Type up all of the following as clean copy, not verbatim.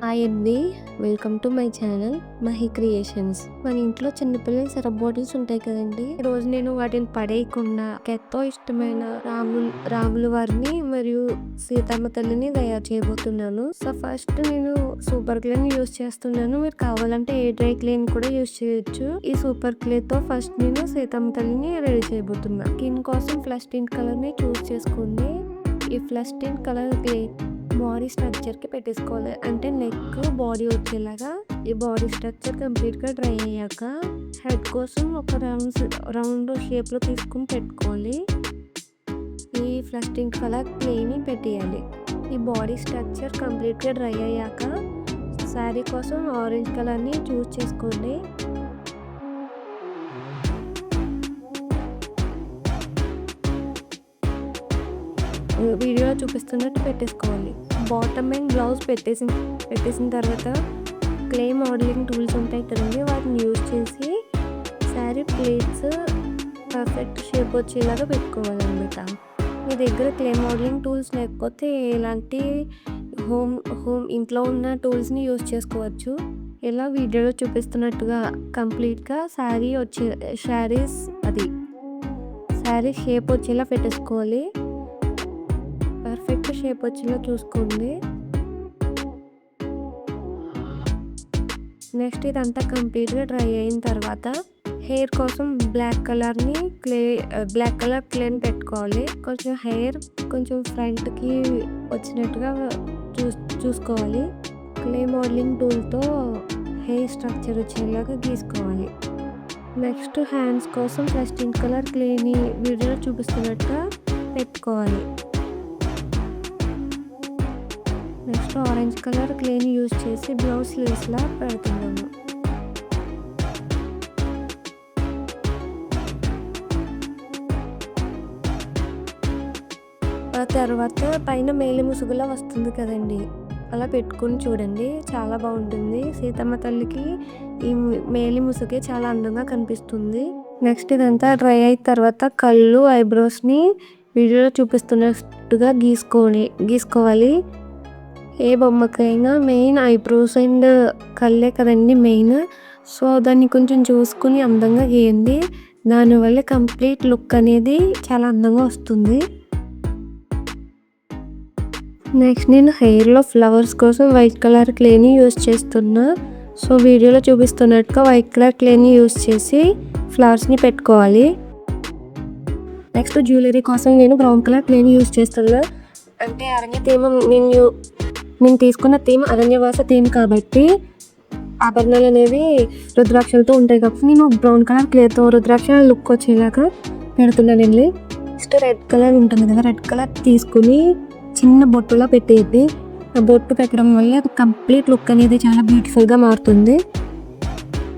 Hi అండి. Welcome to my channel Mahi creations. మన ఇంట్లో చిన్నపిల్లల సిరప్ బాటిల్స్ ఉంటాయి కదండి. ఈరోజు నేను వాటిని పడేయకుండా ఎంతో ఇష్టమైన రాముల వారిని మరియు సీతమ్మ తల్లిని తయారు చేయబోతున్నాను. సో ఫస్ట్ నేను సూపర్ క్లేని యూస్ చేస్తున్నాను. మీరు కావాలంటే ఏ డ్రై క్లేని కూడా యూస్ చేయొచ్చు. ఈ సూపర్ క్లేతో ఫస్ట్ నేను సీతమ్మ తల్లిని రెడీ చేయబోతున్నాను. స్కిన్ కోసం ఫ్లష్ టింట్ కలర్ ని చూస్ చేసుకోండి. ఈ flush tint colour clay body స్ట్రక్చర్కి పెట్టేసుకోవాలి. అంటే నెక్ బాడీ వచ్చేలాగా ఈ బాడీ స్ట్రక్చర్ కంప్లీట్గా డ్రై అయ్యాక హెడ్ కోసం ఒక రౌండ్ షేప్లో తీసుకుని పెట్టుకోవాలి. ఈ ఫ్లస్టింగ్ కలర్ క్లేని పెట్టేయాలి. ఈ బాడీ స్ట్రక్చర్ కంప్లీట్గా డ్రై అయ్యాక శారీ కోసం ఆరెంజ్ కలర్ని చూస్ చేసుకోండి. వీడియోలో చూపిస్తున్నట్టు పెట్టేసుకోవాలి. బాటమ్ అండ్ బ్లౌజ్ పెట్టేసిన తర్వాత క్లే మోడలింగ్ టూల్స్ ఉంటాయి కదండి, వాటిని యూజ్ చేసి శారీ ప్లేట్స్ పర్ఫెక్ట్ షేప్ వచ్చేలాగా పెట్టుకోవాలన్నమాట. మీ దగ్గర క్లే మోడలింగ్ టూల్స్ లేకపోతే ఎలాంటి హోమ్ ఇంట్లో ఉన్న టూల్స్ని యూజ్ చేసుకోవచ్చు. ఇలా వీడియోలో చూపిస్తున్నట్టుగా కంప్లీట్గా శారీ షేప్ వచ్చేలా పెట్టేసుకోవాలి. పర్ఫెక్ట్ షేప్ వచ్చేలా చూసుకోండి. నెక్స్ట్ ఇదంతా కంప్లీట్గా డ్రై అయిన తర్వాత హెయిర్ కోసం బ్లాక్ కలర్ క్లేని పెట్టుకోవాలి. కొంచెం హెయిర్ కొంచెం ఫ్రంట్కి వచ్చినట్టుగా చూసుకోవాలి. క్లే మోడలింగ్ టూల్తో హెయిర్ స్ట్రక్చర్ వచ్చేలాగా గీసుకోవాలి. నెక్స్ట్ హ్యాండ్స్ కోసం ఫ్లష్ టింట్ కలర్ క్లేని వీడియోలో చూపిస్తున్నట్టుగా పెట్టుకోవాలి. నెక్స్ట్ ఆరెంజ్ కలర్ క్లేని యూజ్ చేసి బ్లౌజ్ స్లీవ్స్లా పెడుతున్నాను. ఆ తర్వాత పైన మేలి ముసుగులా వస్తుంది కదండి, అలా పెట్టుకుని చూడండి, చాలా బాగుంటుంది. సీతమ్మ తల్లికి ఈ మేలి ముసుగే చాలా అందంగా కనిపిస్తుంది. నెక్స్ట్ ఇదంతా డ్రై అయిన తర్వాత కళ్ళు, ఐబ్రోస్ని వీడియోలో చూపిస్తున్నట్టుగా గీసుకోవాలి. ఏ బొమ్మకైనా మెయిన్ ఐబ్రోస్ అండ్ కళ్ళే కదండి మెయిన్. సో దాన్ని కొంచెం చూసుకుని అందంగా గీయండి. దానివల్ల కంప్లీట్ లుక్ అనేది చాలా అందంగా వస్తుంది. నెక్స్ట్ నేను హెయిర్లో ఫ్లవర్స్ కోసం వైట్ కలర్ క్లేని యూజ్ చేస్తున్నా. సో వీడియోలో చూపిస్తున్నట్టుగా వైట్ కలర్ క్లేని యూజ్ చేసి ఫ్లవర్స్ని పెట్టుకోవాలి. నెక్స్ట్ జ్యువెలరీ కోసం నేను బ్రౌన్ కలర్ క్లేని యూజ్ చేస్తున్నా. అంటే అరణ్య థీమ్ నేను తీసుకున్న థీమ్ అరణ్యవాస థీమ్ కాబట్టి ఆభరణాలు అనేవి రుద్రాక్షలతో ఉంటాయి కాబట్టి నేను బ్రౌన్ కలర్ క్లేతో రుద్రాక్ష లుక్ వచ్చేలాగా పెడుతున్నాను. నెక్స్ట్ రెడ్ కలర్ ఉంటుంది కదా, రెడ్ కలర్ తీసుకుని చిన్న బొట్టులా పెట్టేది. ఆ బొట్టు పెట్టడం వల్ల కంప్లీట్ లుక్ అనేది చాలా బ్యూటిఫుల్గా మారుతుంది.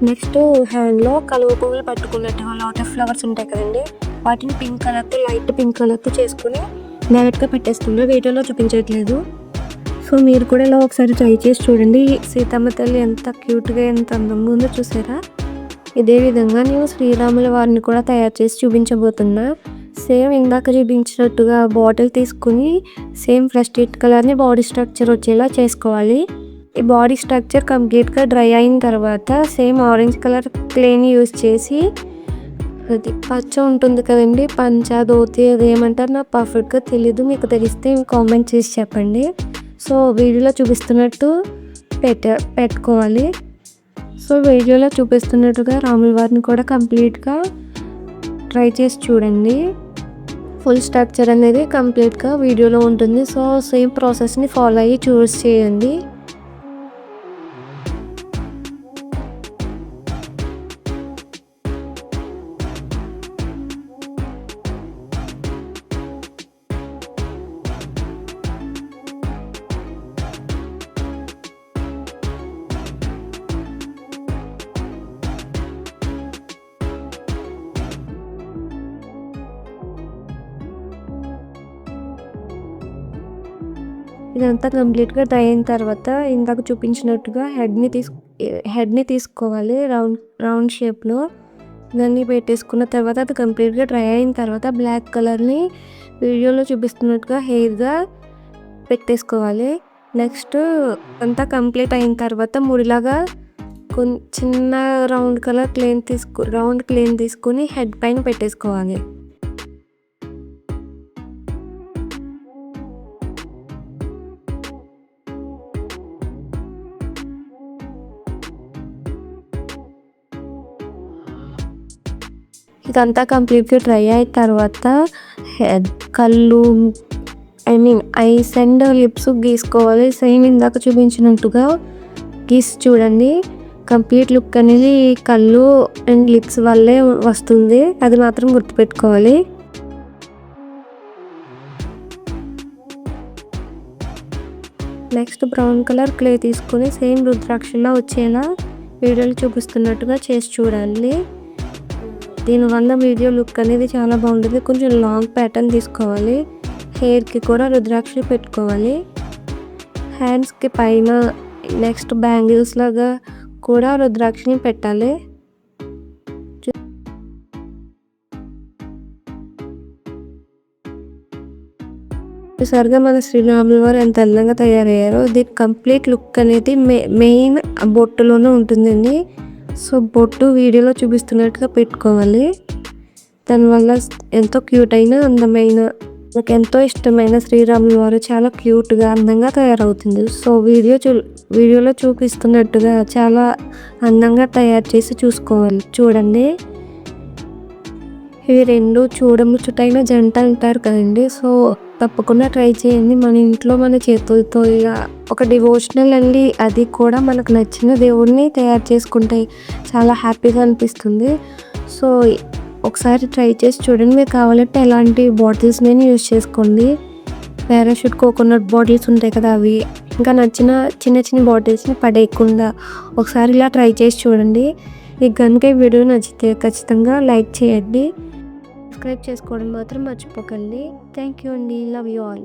నెక్స్ట్ హ్యాండ్లో కలువ పువ్వులు పట్టుకున్నట్టుగా లోటస్ ఫ్లవర్స్ ఉంటాయి కదండి, వాటిని లైట్ పింక్ కలర్తో చేసుకుని డైరెక్ట్గా పెట్టేస్తున్నా. వీడియోలో చూపించట్లేదు. సో మీరు కూడా ఇలా ఒకసారి ట్రై చేసి చూడండి. సీతమ్మ తల్లి ఎంత క్యూట్గా ఎంత అందంగా ఉందో చూసారా. ఇదే విధంగా నేను శ్రీరాముల వారిని కూడా తయారు చేసి చూపించబోతున్నా. సేమ్ ఇందాక చూపించినట్టుగా బాటిల్ తీసుకుని సేమ్ ఫ్లష్ టింట్ కలర్ని బాడీ స్ట్రక్చర్ వచ్చేలా చేసుకోవాలి. ఈ బాడీ స్ట్రక్చర్ కంప్లీట్గా డ్రై అయిన తర్వాత సేమ్ ఆరెంజ్ కలర్ క్లేని యూజ్ చేసి అది పచ్చ ఉంటుంది కదండి, పంచ ధోతి అది ఏమంటారు నాకు పర్ఫెక్ట్గా తెలీదు, మీకు తెలిస్తే కామెంట్ చేసి చెప్పండి. సో వీడియోలో చూపిస్తున్నట్టు పెట్టుకోవాలి. సో వీడియోలో చూపిస్తున్నట్టుగా రాముల వారిని కూడా కంప్లీట్గా ట్రై చేసి చూడండి. ఫుల్ స్ట్రక్చర్ అనేది కంప్లీట్గా వీడియోలో ఉంటుంది. సో సేమ్ ప్రాసెస్ని ఫాలో అయ్యి చూస్ చేయండి. ఇదంతా కంప్లీట్గా డ్రై అయిన తర్వాత ఇందాక చూపించినట్టుగా హెడ్ని తీసుకోవాలి రౌండ్ షేప్లో. దాన్ని పెట్టేసుకున్న తర్వాత అది కంప్లీట్గా డ్రై అయిన తర్వాత బ్లాక్ కలర్ని వీడియోలో చూపిస్తున్నట్టుగా హెయిర్గా పెట్టేసుకోవాలి. నెక్స్ట్ అంతా కంప్లీట్ అయిన తర్వాత ముడిలాగా చిన్న రౌండ్ క్లేన్ తీసుకొని హెడ్ పైన పెట్టేసుకోవాలి. ఇదంతా కంప్లీట్గా డ్రై అయిన తర్వాత కళ్ళు ఐస్ అండ్ లిప్స్ గీసుకోవాలి. సేమ్ ఇందాక చూపించినట్టుగా గీసి చూడండి. కంప్లీట్ లుక్ అనేది కళ్ళు అండ్ లిప్స్ వల్లే వస్తుంది, అది మాత్రం గుర్తుపెట్టుకోవాలి. నెక్స్ట్ బ్రౌన్ కలర్ క్లే తీసుకొని సేమ్ రుద్రాక్షలా వచ్చేలా వీడియోలో చూపిస్తున్నట్టుగా చేసి చూడాలి. దీనివల్ల వీడియో లుక్ అనేది చాలా బాగుంటుంది. కొంచెం లాంగ్ ప్యాటర్న్ తీసుకోవాలి. హెయిర్కి కూడా రుద్రాక్షలు పెట్టుకోవాలి. హ్యాండ్స్కి పైన నెక్స్ట్ బ్యాంగిల్స్ లాగా కూడా రుద్రాక్షని పెట్టాలి. చూసారుగా మన శ్రీరాములు వారు ఎంత అందంగా తయారయ్యారో. ఇది కంప్లీట్ లుక్ అనేది మెయిన్ బొట్టులోనే ఉంటుందండి. సో బొట్టు వీడియోలో చూపిస్తున్నట్టుగా పెట్టుకోవాలి. దానివల్ల ఎంతో క్యూట్ అయిన అందమైన నాకు ఎంతో ఇష్టమైన శ్రీరాములు వారు చాలా క్యూట్గా అందంగా తయారవుతుంది. సో వీడియోలో చూపిస్తున్నట్టుగా చాలా అందంగా తయారు చేసి చూడండి. ఇవి రెండు చూడముచ్చటైన జంట అంటారు కదండి. సో తప్పకుండా ట్రై చేయండి. మన ఇంట్లో మన చేతులతో ఇలా ఒక డివోషనల్ అండి, అది కూడా మనకు నచ్చిన దేవుడిని తయారు చేసుకుంటే చాలా హ్యాపీగా అనిపిస్తుంది. సో ఒకసారి ట్రై చేసి చూడండి. మీకు కావాలంటే ఎలాంటి బాటిల్స్ నేను యూజ్ చేసుకోండి. పారాషూట్ కోకోనట్ బాటిల్స్ ఉంటాయి కదా, అవి ఇంకా నచ్చిన చిన్న బాటిల్స్ని పడేయకుండా ఒకసారి ఇలా ట్రై చేసి చూడండి. మీకు కనుక ఈ వీడియో నచ్చితే ఖచ్చితంగా లైక్ చేయండి. సబ్స్క్రైబ్ చేసుకోవడం మాత్రం మర్చిపోకండి. థ్యాంక్ యూ అండి. Love you all.